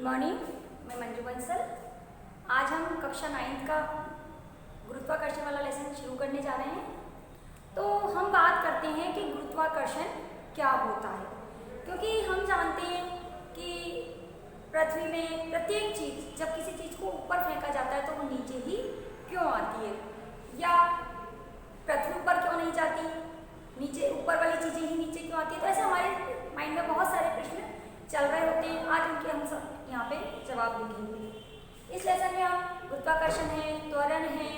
Good morning, मैं मंजू बंसल। आज हम कक्षा 9 का गुरुत्वाकर्षण वाला लेसन शुरू करने जा रहे हैं। तो हम बात करते हैं कि गुरुत्वाकर्षण क्या होता है, क्योंकि हम जानते हैं कि पृथ्वी में प्रत्येक चीज़, जब किसी चीज़ को ऊपर फेंका जाता है तो वो नीचे ही क्यों आती है, या पृथ्वी ऊपर क्यों नहीं जाती, नीचे ऊपर वाली चीज़ें ही नीचे क्यों आती है। तो ऐसे हमारे माइंड में बहुत सारे प्रश्न चल रहे होते हैं। आज उनके हम सब यहाँ पे जवाब देंगे। इस लेसन में हम गुरुत्वाकर्षण है, त्वरण है,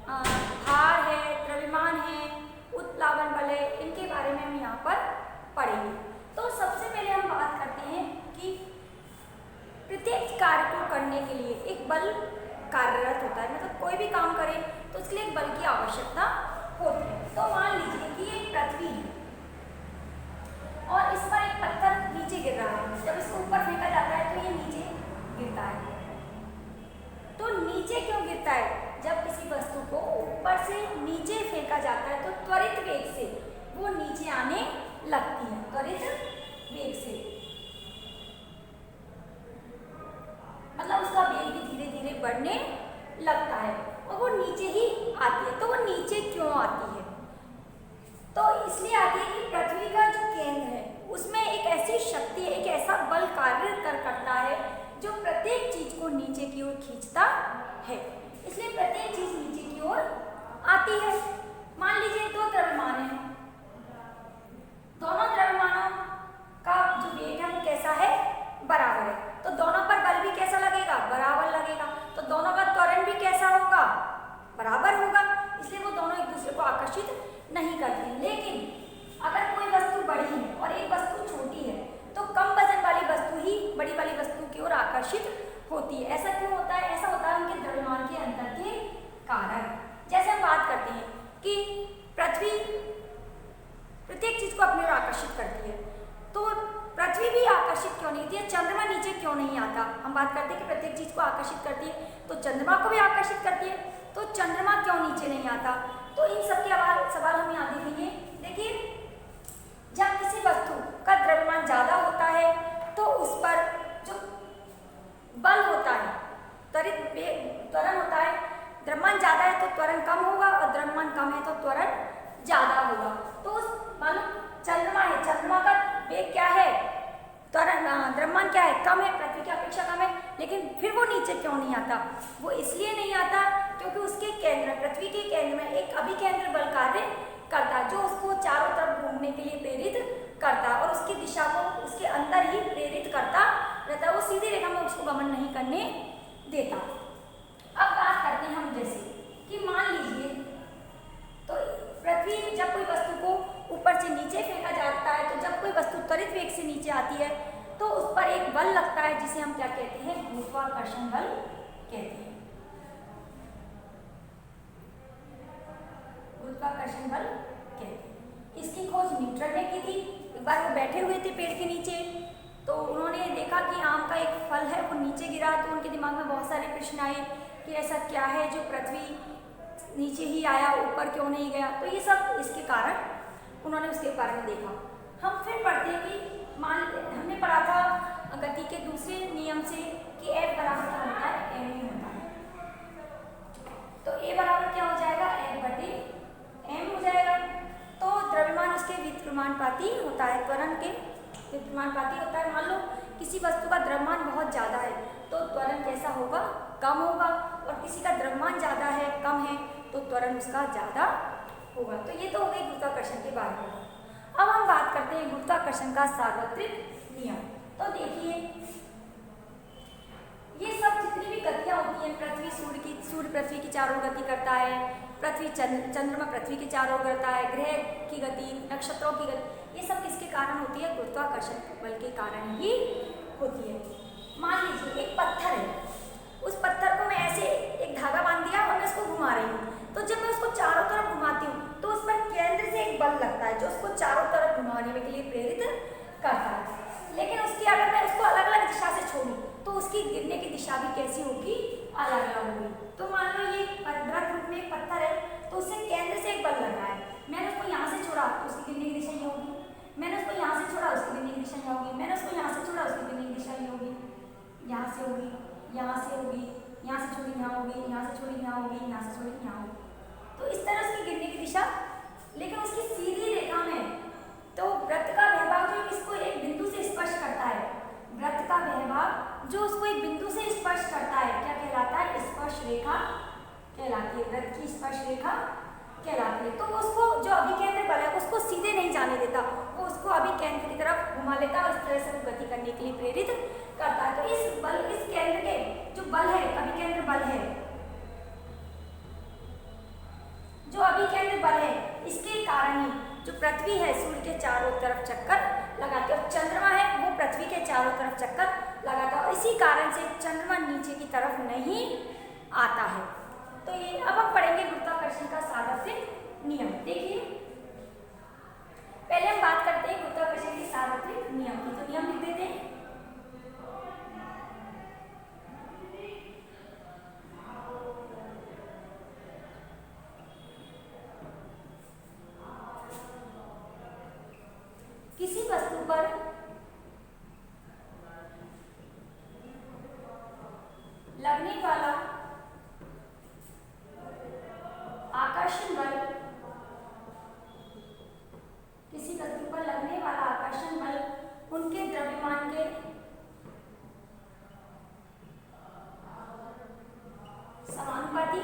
भार है, द्रव्यमान है, उत्प्लावन बल है, इनके बारे में हम यहाँ पर पढ़ेंगे। तो सबसे पहले हम बात करते हैं कि प्रत्येक कार्य को करने के लिए एक बल कार्यरत होता है। मतलब कोई भी काम करें तो उसके लिए एक बल की आवश्यकता होती है। तो मान लीजिए कि ये पृथ्वी है और इस पर एक पत्थर नीचे गिर रहा है। जब इसको ऊपर फेंका जाता है तो ये नीचे गिरता है। तो नीचे क्यों गिरता है? जब किसी वस्तु को ऊपर से नीचे फेंका जाता है तो त्वरित वेग से वो नीचे आने लगती है। त्वरित वेग से मतलब उसका वेग भी धीरे धीरे बढ़ने लगता है और वो नीचे ही आती है। तो वो नीचे क्यों आती है? तो इसलिए आती है कि पृथ्वी का जो केंद्र है उसमें एक ऐसी शक्ति है, एक ऐसा बल कार्य करता है जो प्रत्येक चीज को नीचे की ओर खींचता है। इसलिए प्रत्येक चीज नीचे की ओर आती है। मान लीजिए दो द्रव्यमान है, दोनों द्रव्यमानों का जो वेग है वो कैसा है? बराबर है। तो दोनों पर बल भी कैसा लगेगा? बराबर लगेगा। तो दोनों का त्वरण भी कैसा होगा? बराबर होगा। इसलिए वो दोनों एक दूसरे को आकर्षित नहीं करती। लेकिन अगर कोई वस्तु बड़ी है और एक वस्तु छोटी है तो कम वजन वाली वस्तु ही बड़ी वाली वस्तु की ओर आकर्षित होती है। ऐसा क्यों होता है? ऐसा होता है उनके द्रव्यमान के अंतर के कारण। जैसे हम बात करते हैं कि पृथ्वी प्रत्येक चीज को अपनी ओर आकर्षित करती है, तो पृथ्वी भी आकर्षित क्यों नहीं होती है? चंद्रमा नीचे क्यों नहीं आता? हम बात करते हैं कि प्रत्येक चीज को आकर्षित करती है, तो चंद्रमा को भी आकर्षित करती है, तो चंद्रमा क्यों नीचे नहीं आता? तो इन सब के सवाल हम यहाँ देखेंगे। देखिए, जब किसी वस्तु का द्रव्यमान ज्यादा होता है तो उस पर जो बल होता है, त्वरण होता है, द्रव्यमान ज्यादा है तो त्वरण कम होगा और द्रव्यमान कम है तो त्वरण ज्यादा होगा। तो उस मान लो चंद्रमा है, चंद्रमा का वेग क्या है? त्वरण द्रव्यमान क्या है? कम है, पृथ्वी की अपेक्षा कम है, लेकिन फिर वो नीचे क्यों नहीं आता? वो इसलिए नहीं आता क्योंकि उसके केंद्र, पृथ्वी के केंद्र में एक अभिकेंद्र बल कार्य करता है जो उसको चारों तरफ घूमने के लिए प्रेरित करता है और उसकी दिशा को उसके अंदर ही प्रेरित करता रहता है। वो सीधी रेखा में उसको गमन नहीं करने देता। अब बात करते हैं हम जैसे कि मान लीजिए तो पृथ्वी जब कोई वस्तु को ऊपर से नीचे फेंका जाता है, तो जब कोई वस्तु त्वरित वेग से नीचे आती है तो उस पर एक बल लगता है जिसे हम क्या कहते हैं? गुरुत्वाकर्षण बल कहते हैं। गुरुत्वाकर्षण बल कहते हैं। इसकी खोज न्यूटन ने की थी। एक बार वो बैठे हुए थे पेड़ के नीचे, तो उन्होंने देखा कि आम का एक फल है वो नीचे गिरा। तो उनके दिमाग में बहुत सारे प्रश्न आए कि ऐसा क्या है जो पृथ्वी नीचे ही आया, ऊपर क्यों नहीं गया? तो ये सब इसके कारण उन्होंने उसके बारे में देखा। हम फिर पढ़ते हैं कि हमने पढ़ा था गति के दूसरे नियम से कि F बराबर क्या होता है? m ही होता है। तो A बराबर क्या हो जाएगा? F/m हो जाएगा। तो द्रव्यमान उसके विद्युन्मानुपाती होता है, त्वरण के विद्युन्मानुपाती होता है। मान लो किसी वस्तु का द्रव्यमान बहुत ज़्यादा है तो त्वरण कैसा होगा? कम होगा। और किसी का द्रव्यमान ज़्यादा है, कम है, तो त्वरण उसका ज़्यादा होगा। तो ये तो हो गई गुरुत्वाकर्षण के बारे में। अब हम बात करते हैं गुरुत्वाकर्षण का सार्वत्रिक नियम। तो देखिए, ये सब जितनी भी गतियाँ होती हैं, पृथ्वी सूर्य पृथ्वी की चारों ओर गति करता है, पृथ्वी चंद्रमा पृथ्वी के चारों ओर करता है, ग्रह की गति, नक्षत्रों की गति, ये सब किसके कारण होती है? गुरुत्वाकर्षण बल के कारण ही होती है। मान लीजिए एक पत्थर है, उस पत्थर को मैं ऐसे एक धागा बांध दिया और मैं उसको घुमा रही हूँ। तो जब मैं उसको चारों तरफ घुमाती हूँ तो उस पर केंद्र से एक बल लगता है जो उसको चारों तरफ घुमाने के लिए प्रेरित करता है। लेकिन उसकी अगर मैं उसको अलग अलग दिशा से छोड़ूं तो उसकी गिरने की दिशा भी कैसी होगी? अलग अलग होगी। तो मान लो ये वृत्त रूप में एक पत्थर है तो उससे केंद्र से एक बल लग रहा है। मैंने उसको यहाँ से छोड़ा तो उसकी गिरने की दिशा ये होगी, मैंने उसको यहाँ से छोड़ा उसकी गिरने की दिशा ये होगी, मैंने उसको यहाँ से छोड़ा उसकी गिरने की दिशा ये होगी। होगी, यहाँ से छोड़ी यहाँ होगी, यहाँ से छोड़ी यहाँ होगी। तो इस तरह उसकी गिरने की दिशा, लेकिन उसकी सीधी रेखा में तो वृत्त का विभाग जो इसको एक बिंदु से स्पर्श करता है, वृत्त का विभाग जो उसको एक बिंदु से स्पर्श करता है क्या कहलाता है? स्पर्श रेखा कहलाती है, वृत्त की स्पर्श रेखा कहलाती है। तो उसको जो अभिकेंद्र बल है उसको सीधे नहीं जाने देता, वो उसको अभिकेंद्र की तरफ घुमा लेता है, इस तरह से गति करने के लिए प्रेरित करता है। तो इस केंद्र के जो बल है, अभिकेंद्र बल है, जो अभिकेंद्र बल है, इसके कारण ही जो पृथ्वी है सूर्य के चारों तरफ चक्कर लगाती है और चंद्रमा है वो पृथ्वी के चारों तरफ चक्कर लगाता है, और इसी कारण से चंद्रमा नीचे की तरफ नहीं आता है। तो ये अब हम पढ़ेंगे गुरुत्वाकर्षण का सार्वत्रिक नियम। देखिए पहले हम बात करते हैं गुरुत्वाकर्षण के सार्वत्रिक नियम की। तो नियम लिख देते हैं। किसी वस्तु पर लगने वाला आकर्षण बल, किसी वस्तु पर लगने वाला आकर्षण बल उनके द्रव्यमान के समानुपाती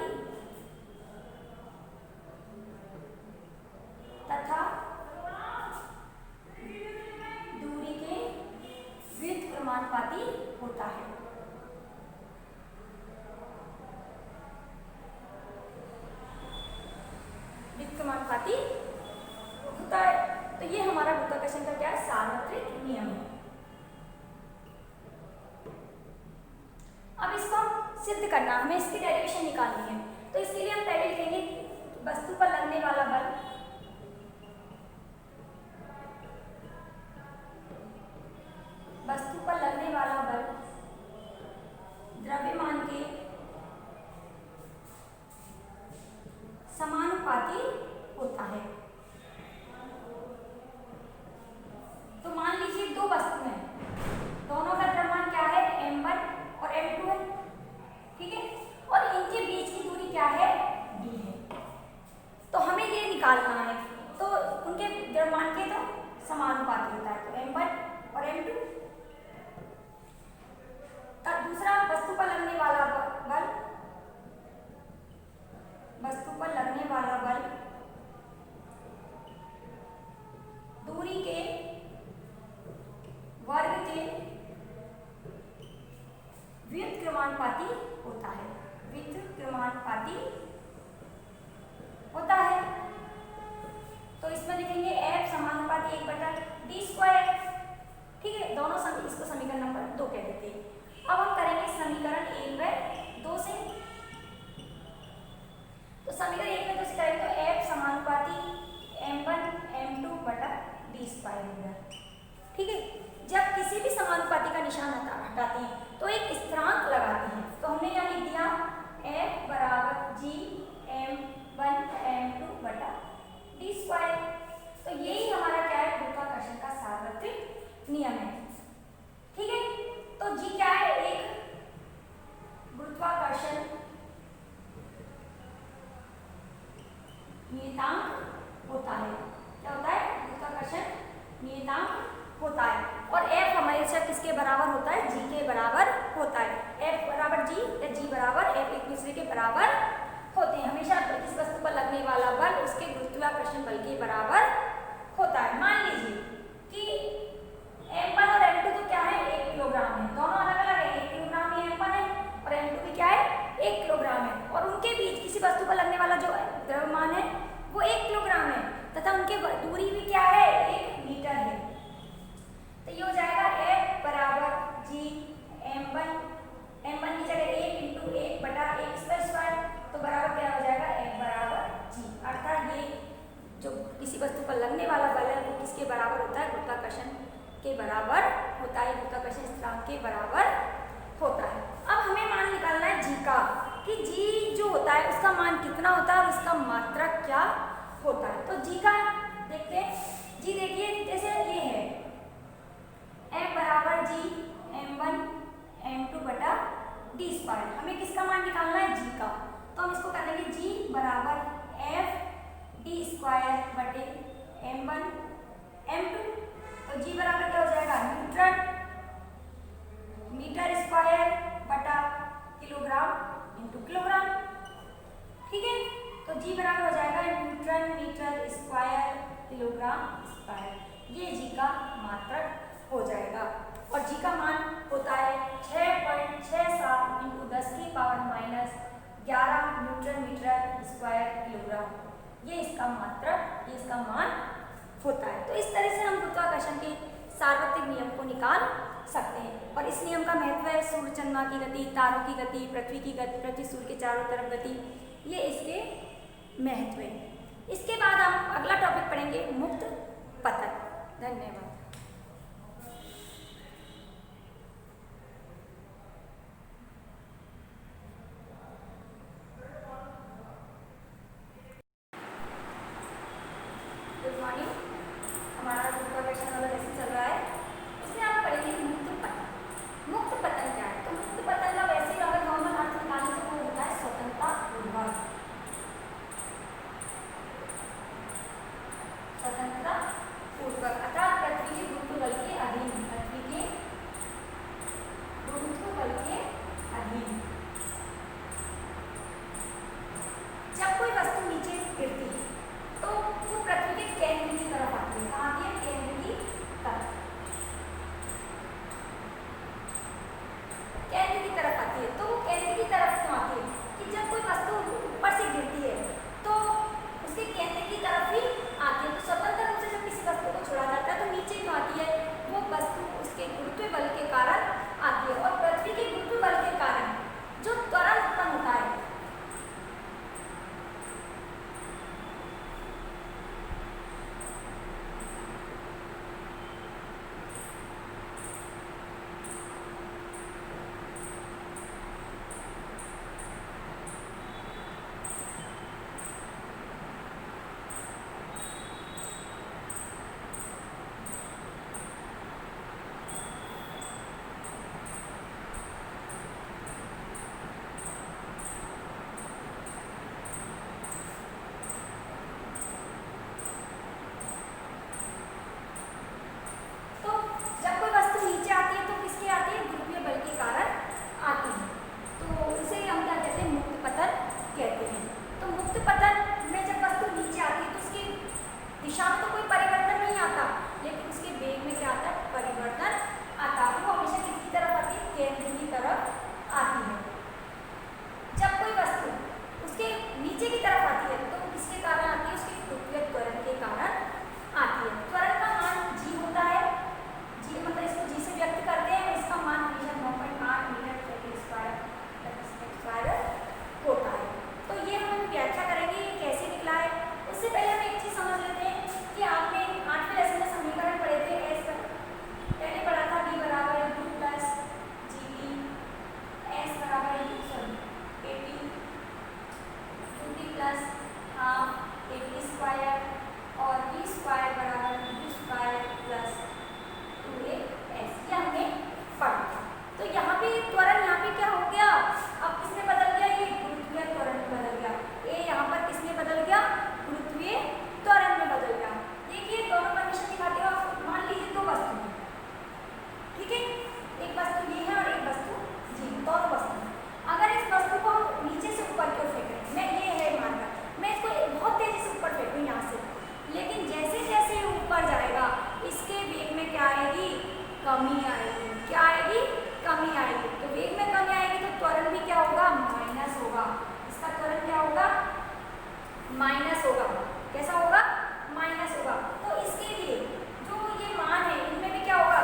तथा दूरी के व्युत्क्रमानुपाती होता है। व्युत्क्रमानुपाती होता है। तो ये हमारा गुरुत्वाकर्षण का क्या है? सार्वत्रिक नियम है। अब इसको हम सिद्ध करना, हमें इसकी डेरिवेशन निकालनी है। तो इसके लिए हम पहले लिखेंगे वस्तु पर लगने वाला बल, वस्तु पर लगने वाला बल द्रव्यमान के समानुपाती होता है। तो मान लीजिए दो वस्तु हैं, दोनों का द्रव्यमान क्या है? m1 और m2 है, ठीक है, और इनके बीच की दूरी क्या है? d है। तो हमें ये निकालना है, तो उनके द्रव्यमान के तो समानुपाती होता है, तो m1 और m2। दूसरा वस्तु पर लगने वाला बल, वस्तु पर लगने वाला बल दूरी के वर्ग के व्युत्क्रमानुपाती होता है, व्युत्क्रमानुपाती होता है। तो इसमें लिखेंगे F समानुपाती 1/d², ठीक है, दोनों इसको समीकरण नंबर 2 कह देते हैं। अब हम करेंगे समीकरण 1/2 से। तो समीकरण 1/2 से करेंगे तो F समानुपाती m1 m2/d² होगा, ठीक है। जब किसी भी समानुपाती का निशान हटाते हैं तो एक स्थिरांक लगाते हैं। तो हमने यहाँ लिख दिया F बराबर g m1 m2/d²। तो यही हमारा क्या है? गुरुत्वाकर्षण का सार्वत्रिक नियम है, ठीक है। तो g क्या है? एक गुरुत्वाकर्षण नियतांक होता है। क्या होता है? गुरुत्वाकर्षण नियतांक होता है। और F हमेशा किसके बराबर होता है? g के बराबर होता है। F बराबर g या g बराबर F एक दूसरे के बराबर होते हैं। हमेशा जिस वस्तु पर लगने वाला बल उसके गुरुत्वाकर्षण बल के बराबर होता है। मान लीजिए कि m1 और m2 तो क्या है? 1 किलोग्राम है, दोनों अलग अलग है। 1 किलोग्राम ये m1 है और m2 भी क्या है? 1 किलोग्राम है, और उनके बीच किसी वस्तु पर लगने वाला जो द्रव्यमान है वो 1 किलोग्राम है तथा उनके दूरी भी क्या है? 1 मीटर है। तो ये हो जाएगा F बराबर g m1 की जगह 1 × 1/1² तो बराबर क्या हो जाएगा? F बराबर g। अर्थात ये जो किसी वस्तु पर लगने वाला बल है वो किसके बराबर होता है? गुरुत्वाकर्षण के बराबर होता है, गुरुत्वाकर्षण स्थिरांक के बराबर होता है। अब हमें मान निकालना है g का, कि g जो होता है उसका मान कितना होता है और उसका मात्रक क्या होता है। तो g का देखते हैं। g देखिए जैसे ये है F बराबर g m1 m2/d²। हमें किसका मान निकालना है? g ये इसका मात्रा, ये इसका मान होता है। तो इस तरह से हम गुरुत्वाकर्षण के सार्वत्रिक नियम को निकाल सकते हैं। और इस नियम का महत्व है सूर्य चंद्रमा की गति, तारों की गति, पृथ्वी की गति, पृथ्वी सूर्य के चारों तरफ गति, ये इसके महत्व है। इसके बाद हम अगला टॉपिक पढ़ेंगे मुक्त पतन। धन्यवाद। Good morning. हमारा गुरुत्वाकर्षण वाला लेसन चल रहा है, उसमें आप पढ़ेंगे मुक्त पतन। मुक्त पतन क्या है? तो मुक्त पतन का वैसे ही अगर नॉर्मल अर्थ निकालने से वो होता है स्वतंत्रता पूर्वक। स्वतंत्रता पूर्वक अर्थात पृथ्वी के गुरुत्व बल के अधीन, पृथ्वी के गुरुत्व बल के अधीन। जब कोई वस्तु नीचे गिरती है तो वो पृथ्वी के केंद्र की तरफ आती है। कहाँ आती है? केंद्र की तरफ, केंद्र की तरफ आती है। तो वो केंद्र की तरफ क्यों आती है? कि जब कोई वस्तु ऊपर से गिरती है तो उसके केंद्र की तरफ ही आती है। तो स्वतंत्र रूप से जब किसी वस्तु को छोड़ा जाता है तो नीचे क्यों आती है? वो वस्तु उसके गुरुत्व बल के कारण आती है। और पृथ्वी के गुरुत्व बल के कारण जो त्वरण उत्पन्न होता है, कमी आएगी। क्या आएगी? कमी आएगी। तो वेग में कमी आएगी तो त्वरण भी क्या होगा? माइनस होगा। इसका त्वरण क्या होगा? माइनस होगा। कैसा होगा? माइनस होगा। तो इसके लिए जो ये मान है इनमें भी क्या होगा?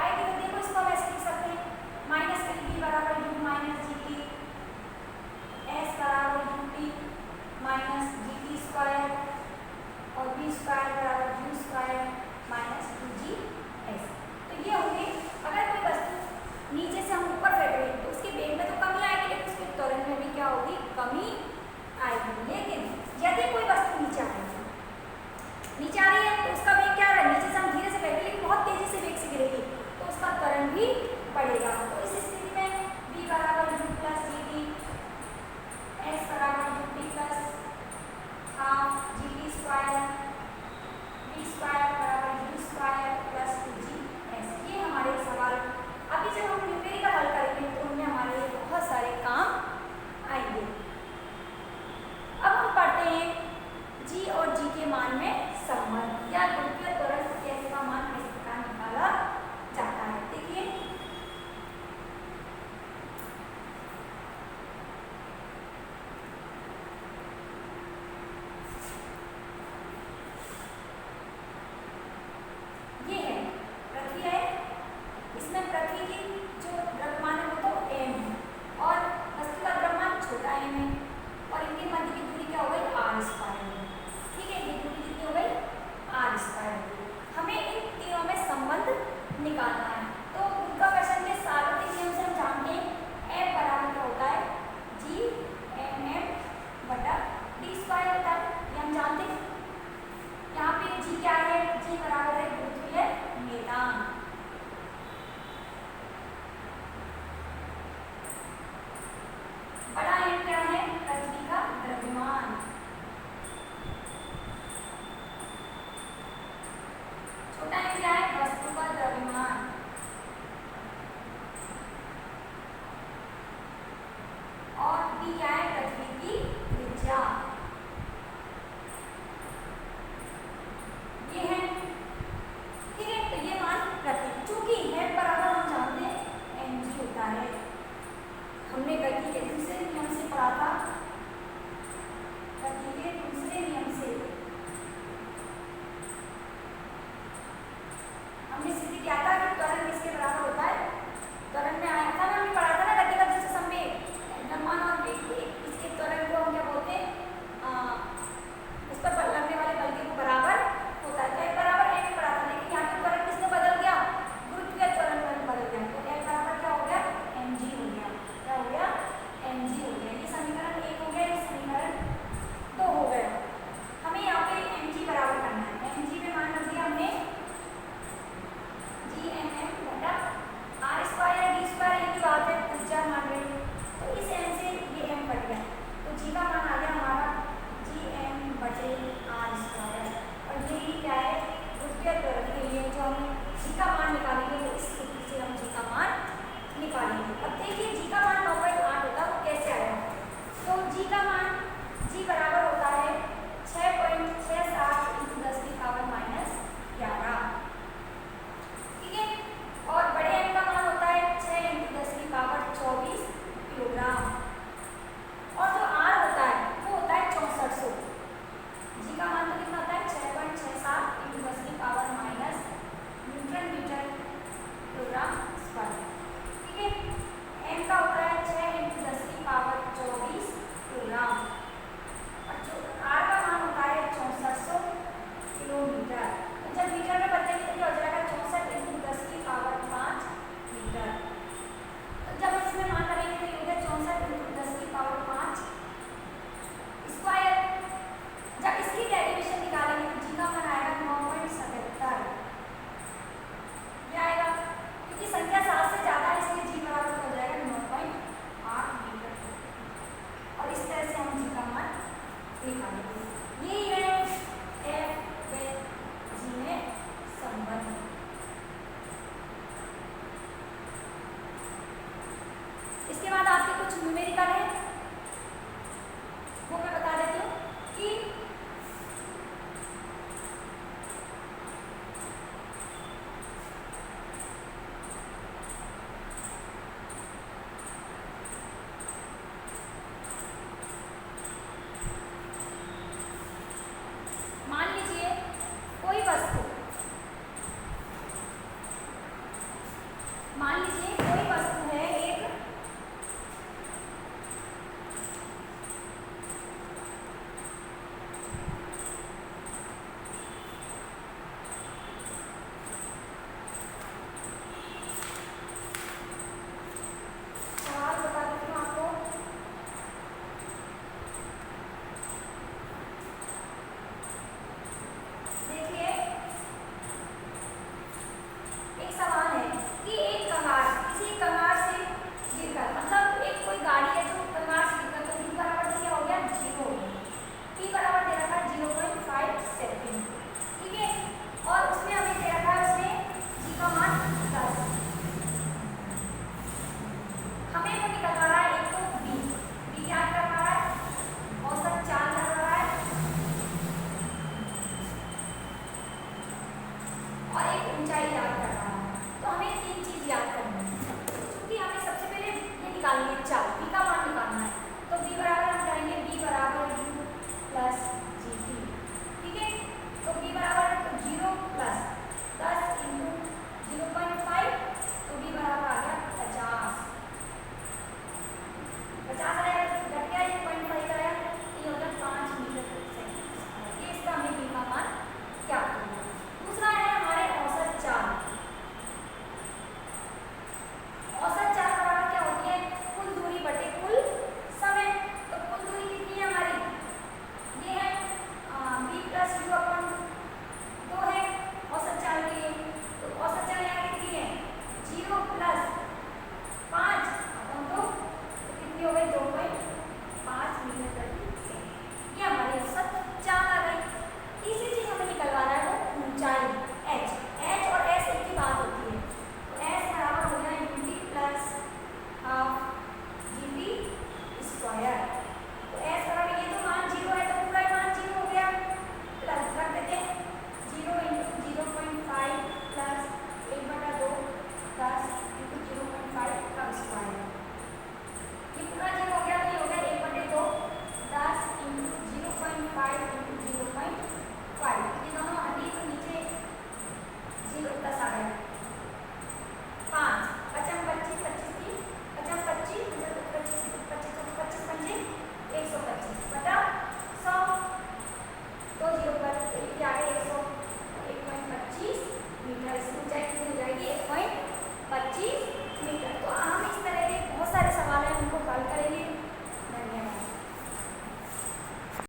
आएगी। तो देखो इसको हम ऐसे लिख सकते हैं, माइनस टी बराबर u minus g t, s बराबर u t minus g t square और बी स्क्वायर बराबर u square minus two g s. तो ये होंगे, अगर कोई वस्तु नीचे से हम ऊपर फेंक रहे हैं तो उसके वेग में तो कमी आएगी, लेकिन उसके त्वरण में भी क्या होगी? कमी आएगी। लेकिन यदि कोई वस्तु नीचे आ रही है तो उसका वेग क्या पृथ्वी की जो द्रव्यमान है वो तो m है और वस्तु का द्रव्यमान छोटा m है और इनके मध्य की दूरी क्या हो गई r²। ठीक है, ये दूरी कितनी हो गई r²। हमें इन तीनों में संबंध निकालना है। तो उनका क्वेश्चन के सार्वत्रिक नियम से हम जानते हैं F बराबर क्या होता है G(m)/d² होता है, ये हम जानते हैं। यहाँ पे G क्या है, G बराबर है गुरुत्वीय मेदान। बड़ा M क्या है, पृथ्वी का द्रव्यमान। छोटा M क्या है, वस्तु का द्रव्यमान। और D क्या है, पृथ्वी की त्रिज्या। ये है, ठीक है। तो ये मान रखें, चूंकि है बराबर हम जानते हैं mg होता है। हमने गति के दूसरे नियम से पढ़ा था, गति के दूसरे नियम से हमने सिद्ध किया था कि त्वरण किसके बराबर होता है। त्वरण में आया था, हमने पढ़ा था ना गति का दूसरा संवेग, द्रव्यमान और वेग के इसके त्वरण को हम क्या बोलते हैं, उस पर लगने वाले बल के बराबर होता है। तो एक बराबर है भी पढ़ा था, लेकिन यहाँ पे त्वरण किसने बदल गया, गुरुत्वीय त्वरण में बदल गया। तो एक बराबर क्या हो गया, mg हो गया। क्या हो गया, mg हो गया। ये समीकरण 1 हो गया, ये समीकरण 2 हो गया। हमें यहाँ पे mg बराबर करना है। mg में मान रख दिया हमने Gmm/r² या d² एक ही बात है, त्रिज्या मान रहे हैं। तो इस m से ये m कट गया, तो g का मान आ गया हमारा Gm/r²। और ये क्या है, गुरुत्वीय त्वरण के लिए जो हम g का मान निकालेंगे, तो इस सूत्र से हम g का मान निकालेंगे। अब देखिए g का मान 9.8 होता है, वो कैसे आया। तो g का मान g बराबर होता है 6.67 × 10⁻⁻11। ठीक है, और बड़े m का मान होता है 6 × 10⁻24 किलोग्राम। और जो r होता है वो होता है 6400। g का मान तो कितना होता है 6.67 × 10⁻⁻ न्यूटन मीटर किलोग्राम स्क्वायर। ठीक है, m का होता है 6 × 10⁻24 किलोग्राम और जो r का मान होता है 6400 किलोमीटर। तो जब मीटर में बदलेंगे तो क्या हो जाएगा, 64 × 10⁵ मीटर। तो जब इसमें मान करेंगे तो ये हो गया 64 × 10⁵ स्क्वायर। जब इसकी डेरिवेशन निकालेंगे तो जी का मान आएगा 9.77। ये आएगा क्योंकि संख्या 7 से ज्यादा है, इसलिए जी बराबर हो जाएगा 9.8 मीटर। और इस तरह से हम जी का मान निकालेंगे। यही है F व G में संबंध। इसके बाद आपके कुछ न्यूमेरिकल है, वो मैं बता देती हूँ कि मान लीजिए कोई वस्तु, मान लीजिए कोई